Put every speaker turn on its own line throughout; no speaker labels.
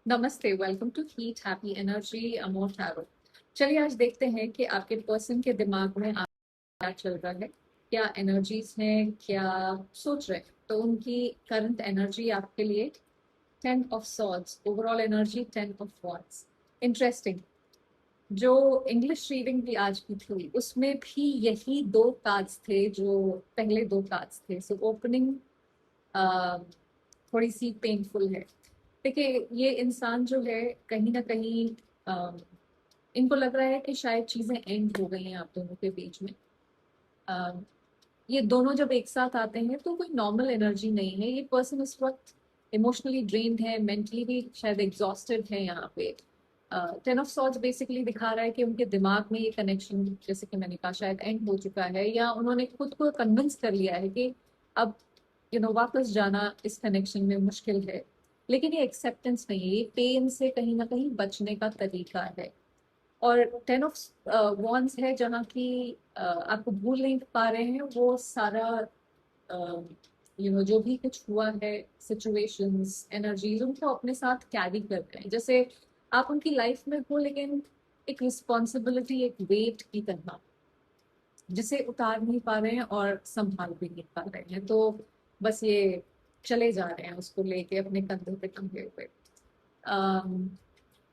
नमस्ते, welcome to heat happy energy amor tarot. चलिए आज देखते हैं कि आपके पर्सन के दिमाग में क्या चल रहा है, क्या एनर्जीज हैं, क्या सोच रहे हैं। तो उनकी करंट एनर्जी आपके लिए 10 of swords, overall energy 10 of wands. Interesting. जो इंग्लिश रीडिंग भी आज की थी उसमें भी यही दो कार्ड्स थे, जो पहले दो कार्ड्स थे। सो ओपनिंग थोड़ी सी पेनफुल है। देखिए, ये इंसान जो है कहीं ना कहीं अ, इनको लग रहा है कि शायद चीजें एंड हो गई हैं आप दोनों के बीच में। अ, ये दोनों जब एक साथ आते हैं तो कोई नॉर्मल एनर्जी नहीं है। ये पर्सन इस वक्त इमोशनली ड्रेन्ड है, मेंटली भी शायद एग्जॉस्टेड है यहाँ पे। 10 ऑफ सॉर्ड्स बेसिकली दिखा रहा है कि उनके दिमाग में ये कनेक्शन, जैसे कि मैंने कहा, शायद एंड हो चुका है, या उन्होंने खुद को कन्विंस कर लिया है कि अब वापस जाना इस कनेक्शन में मुश्किल है। लेकिन ये एक्सेप्टेंस नहीं है, ये पेन से कहीं ना कहीं बचने का तरीका है। और 10 ऑफ वॉन्ड्स है जहाँ की आपको भूल नहीं पा रहे हैं वो सारा। जो भी कुछ हुआ है, सिचुएशंस, एनर्जीज, उनको अपने साथ कैरी कर रहे हैं, जैसे आप उनकी लाइफ में हो, लेकिन एक रिस्पॉन्सिबिलिटी, एक वेट की तरह, जिसे उतार नहीं पा रहे हैं और संभाल भी नहीं पा रहे हैं। तो बस ये चले जा रहे हैं उसको लेके अपने कंधे पे टंगे हुए।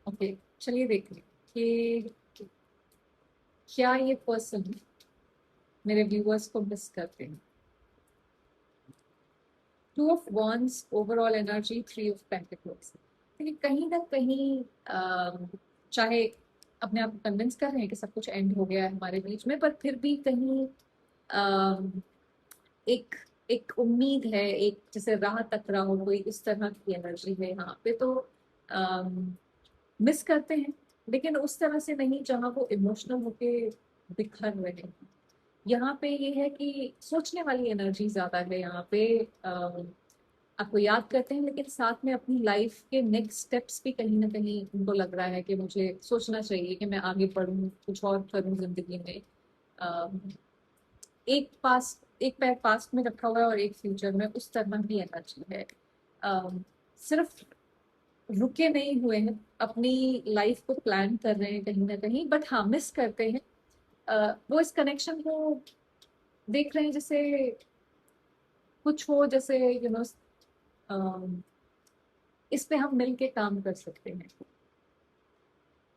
ओके, चलिए देखते हैं कि क्या ये पर्सन मेरे व्यूअर्स को मिस करते हैं। 2 of wands, overall energy 3 of pentacles. देखिए, कहीं ना कहीं चाहे अपने आप को कन्विंस कर रहे हैं कि सब कुछ एंड हो गया है हमारे बीच में, पर फिर भी कहीं अम, एक एक उम्मीद है, एक जैसे राह तक रहा हो कोई, इस तरह की एनर्जी है यहाँ पे। तो मिस करते हैं, लेकिन उस तरह से नहीं जहाँ वो इमोशनल होके बिखर रहे हैं। यहाँ पे ये है कि सोचने वाली एनर्जी ज्यादा है यहाँ पे। आपको याद करते हैं, लेकिन साथ में अपनी लाइफ के नेक्स्ट स्टेप्स भी कहीं ना कहीं उनको लग रहा है कि मुझे सोचना चाहिए कि मैं आगे बढ़ूं, कुछ और करूं जिंदगी में। अम, एक पैर पास्ट में रखा हुआ है और एक फ्यूचर में, उस तरह की एनर्जी है। सिर्फ रुके नहीं हुए हैं, अपनी लाइफ को प्लान कर रहे हैं कहीं ना कहीं, बट हाँ, मिस करते हैं। वो इस कनेक्शन को देख रहे हैं जैसे कुछ हो, जैसे इस पे हम मिल के काम कर सकते हैं।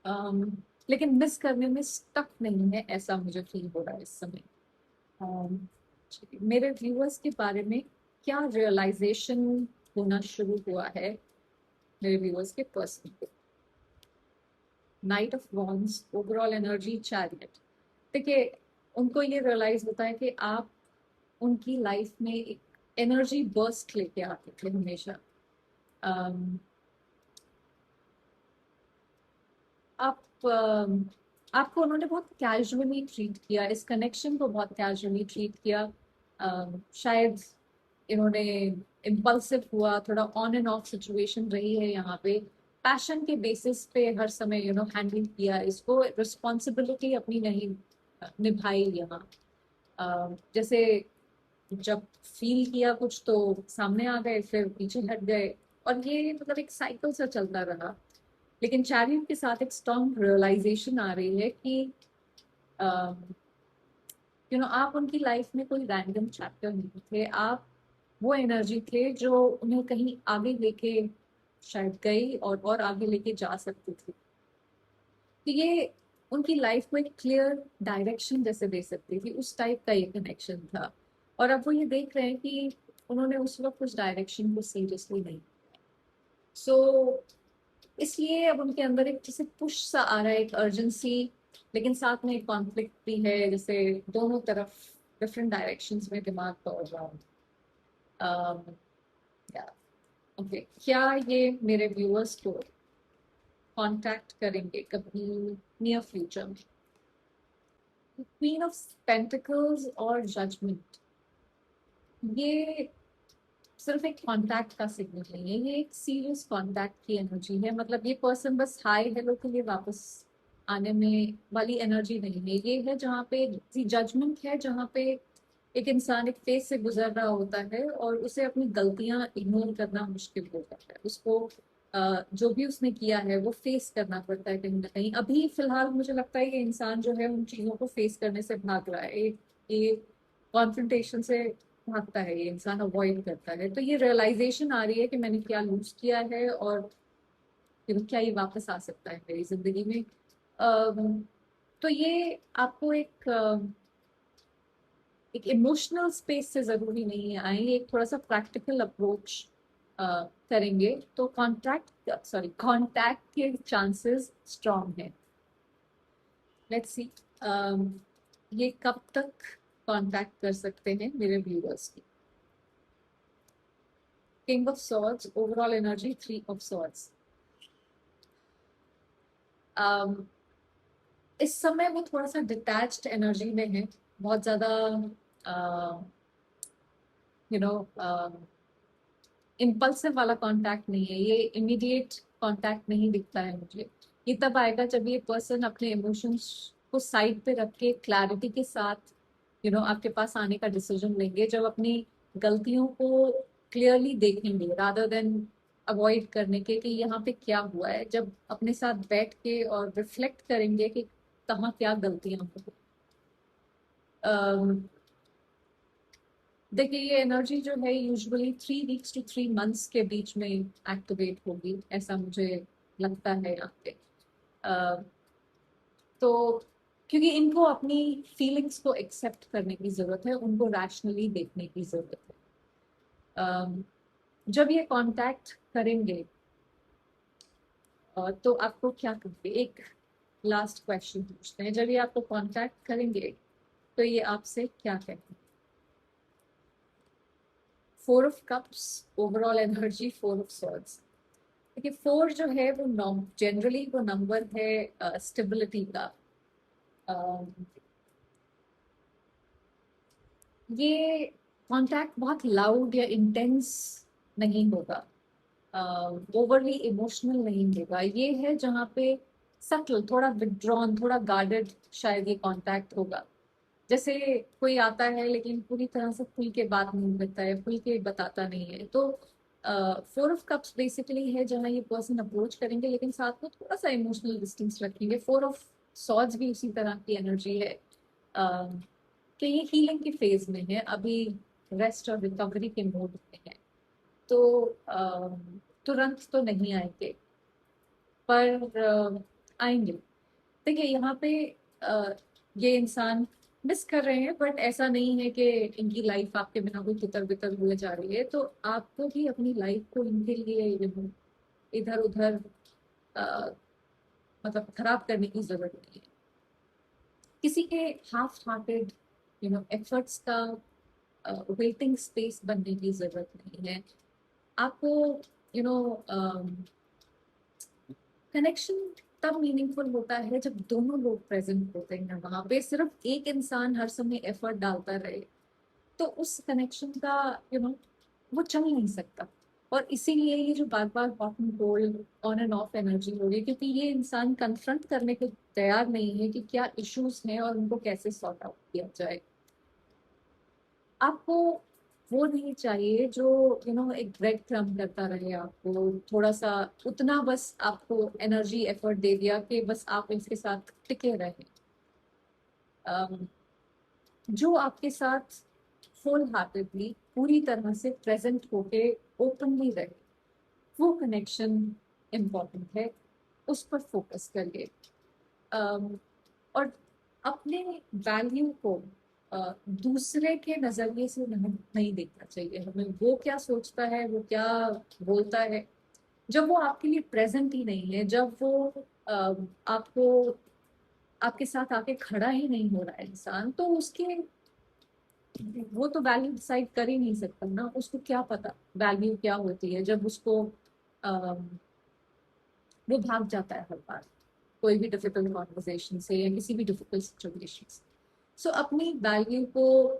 अम, लेकिन मिस करने में स्टक नहीं है, ऐसा मुझे फील हो रहा है इस समय। अम, मेरे व्यूअर्स के बारे में क्या रियलाइजेशन होना शुरू हुआ है मेरे व्यूअर्स के पर्सन को। Night of wands, overall energy chariot. देखिए, उनको ये रियलाइज होता है कि आप उनकी लाइफ में एक एनर्जी बर्स्ट लेके आते थे हमेशा। अम, आप आपको उन्होंने बहुत कैजुअली ट्रीट किया, इस कनेक्शन को बहुत कैजुअली ट्रीट किया। शायद इन्होंने इम्पल्सिव हुआ, थोड़ा ऑन एंड ऑफ सिचुएशन रही है यहाँ पे। पैशन के बेसिस पे हर समय हैंडल किया इसको, रिस्पॉन्सिबिलिटी अपनी नहीं निभाई यहाँ। जैसे जब फील किया कुछ तो सामने आ गए, फिर पीछे हट गए, और ये मतलब एक साइकिल सा चलता रहा। लेकिन चैरियट के साथ एक स्ट्रॉन्ग रियलाइजेशन आ रही है कि आप उनकी लाइफ में कोई रैंडम चैप्टर नहीं थे। आप वो एनर्जी थे जो उन्हें कहीं आगे लेके शायद गई, और आगे लेके जा सकती थी। तो ये उनकी लाइफ को एक क्लियर डायरेक्शन जैसे दे सकती थी, उस टाइप का ये कनेक्शन था। और अब वो ये देख रहे हैं कि उन्होंने उस वक्त उस डायरेक्शन को सीरियसली नहीं। सो इसलिए अब उनके अंदर एक जैसे पुश सा आ रहा है, एक अर्जेंसी, लेकिन साथ में एक कॉन्फ्लिक्ट भी है, जैसे दोनों तरफ डिफरेंट डायरेक्शंस में दिमाग दौड़ रहा है। ओके, क्या ये मेरे व्यूअर्स को कांटेक्ट करेंगे कभी नियर फ्यूचर में। क्वीन ऑफ पेंटिकल्स और जजमेंट, ये सिर्फ एक कांटेक्ट का सिग्नल नहीं है, ये एक सीरियस कांटेक्ट की एनर्जी है। मतलब ये पर्सन बस हाय हेलो के लिए वापस आने में वाली एनर्जी नहीं है। ये है जहाँ पे जजमेंट है, जहाँ पे एक इंसान एक फेज से गुजर रहा होता है और उसे अपनी गलतियां इग्नोर करना मुश्किल हो जाता है, उसको जो भी उसने किया है वो फेस करना पड़ता है कहीं ना कहीं। अभी फिलहाल मुझे लगता है कि इंसान जो है उन चीजों को फेस करने से भाग रहा है, ये कॉन्फ्रंटेशन से भागता है, ये इंसान अवॉइड करता है। तो ये रियलाइजेशन आ रही है कि मैंने क्या लूज किया है, और क्या ये वापस आ सकता है मेरी जिंदगी में। अम, तो ये आपको एक इमोशनल स्पेस से जरूरी नहीं है आए, एक थोड़ा सा प्रैक्टिकल अप्रोच करेंगे तो कांटेक्ट के चांसेस स्ट्रांग है। लेट्स सी ये कब तक कांटेक्ट कर सकते हैं मेरे व्यूअर्स की। King of swords, overall energy 3 of swords. इस समय वो थोड़ा सा डिटैच्ड एनर्जी में है, बहुत ज्यादा यू नो इम्पल्सिव वाला कांटेक्ट नहीं है, ये इमीडिएट कांटेक्ट नहीं दिखता है मुझे। ये तब आएगा जब ये पर्सन अपने इमोशंस को साइड पे रख के क्लैरिटी के साथ आपके पास आने का डिसीजन लेंगे, जब अपनी गलतियों को क्लियरली देखेंगे रादर देन अवॉइड करने के कि यहाँ पे क्या हुआ है, जब अपने साथ बैठ के और रिफ्लेक्ट करेंगे कि कहाँ क्या गलतियां हुई। देखिए ये एनर्जी जो है यूजुअली 3 वीक्स to 3 मंथ्स के बीच में एक्टिवेट होगी, ऐसा मुझे लगता है यहाँ पे। अ, तो क्योंकि इनको अपनी फीलिंग्स को एक्सेप्ट करने की जरूरत है, उनको रैशनली देखने की जरूरत है। जब ये कांटेक्ट करेंगे तो आपको क्या करेंगे, एक लास्ट क्वेश्चन पूछते हैं, जब ये आपको कांटेक्ट करेंगे तो ये आपसे क्या कहेंगे। 4 of cups, overall energy 4 of swords. देखिए 4 जो है वो जनरली वो नंबर है स्टेबिलिटी का। अम, ये कांटेक्ट बहुत लाउड या इंटेंस नहीं होगा, ओवरली इमोशनल नहीं होगा, ये है जहाँ पे सटल, थोड़ा विड्रॉन, थोड़ा गार्डेड शायद ये कांटेक्ट होगा। जैसे कोई आता है लेकिन पूरी तरह से खुल के बात नहीं करता है, खुल के बताता नहीं है, तो 4 ऑफ कप्स बेसिकली है जहाँ ये पर्सन अप्रोच करेंगे लेकिन साथ में थोड़ा सा इमोशनल डिस्टेंस रखेंगे। 4 ऑफ सॉर्ड्स भी उसी तरह की एनर्जी है कि ये हीलिंग के फेज में है अभी, रेस्ट और रिकवरी के मोड में है। तो तुरंत तो नहीं आएंगे पर आएंगे। देखिए यहाँ पे अ, ये इंसान मिस कर रहे हैं, बट ऐसा नहीं है कि इनकी लाइफ आपके बिना कोई तितर बितर हुए जा रही है, तो आपको भी अपनी लाइफ को इनके लिए इधर उधर मतलब खराब करने की जरूरत नहीं है। किसी के हाफ हार्टेड एफर्ट्स का वेटिंग स्पेस बनने की जरूरत नहीं है आपको। यू नो कनेक्शन तब मीनिंगफुल होता है जब दोनों लोग प्रेजेंट होते हैं वहां पे, सिर्फ एक इंसान हर समय एफर्ट डालता रहे तो उस कनेक्शन का वो चल नहीं सकता। और इसीलिए ये जो बार बार hot and cold, on and off energy हो रही है, क्योंकि ये इंसान कन्फ्रंट करने को तैयार नहीं है कि क्या इश्यूज हैं और उनको कैसे सॉर्ट आउट किया जाए। आपको वो नहीं चाहिए जो एक ब्रेड क्रम्ब करता रहे आपको, थोड़ा सा उतना बस आपको एनर्जी एफर्ट दे दिया कि बस आप इसके साथ टिके रहे। अम, जो आपके साथ फुल हार्टेडली पूरी तरह से प्रेजेंट होके ओपनली रहे, वो कनेक्शन इम्पोर्टेंट है, उस पर फोकस करिए। अम, और अपने वैल्यू को दूसरे के नजरिए से नहीं देखना चाहिए हमें, वो क्या सोचता है, वो क्या बोलता है। जब वो आपके लिए प्रेजेंट ही नहीं है, जब वो आपको आपके साथ आके खड़ा ही नहीं हो रहा है इंसान, तो उसके वो तो वैल्यू डिसाइड कर ही नहीं सकता ना, उसको क्या पता वैल्यू क्या होती है जब उसको अम, वो भाग जाता है हर बार कोई भी डिफिकल्ट कॉन्वर्सेशन से या किसी भी डिफिकल्ट सिचुएशन से। सो अपनी वैल्यू को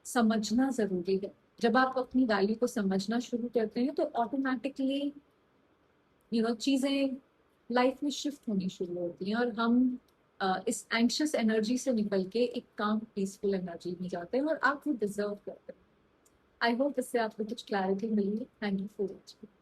समझना जरूरी है। जब आप अपनी वैल्यू को समझना शुरू करते हैं तो ऑटोमेटिकली चीजें लाइफ में शिफ्ट होनी शुरू होती हैं, और हम इस एंक्शियस एनर्जी से निकल के एक काम पीसफुल एनर्जी में जाते हैं, और आप वो डिजर्व करते हैं। आई होप इससे आपको कुछ क्लैरिटी मिली। Thank you for watching.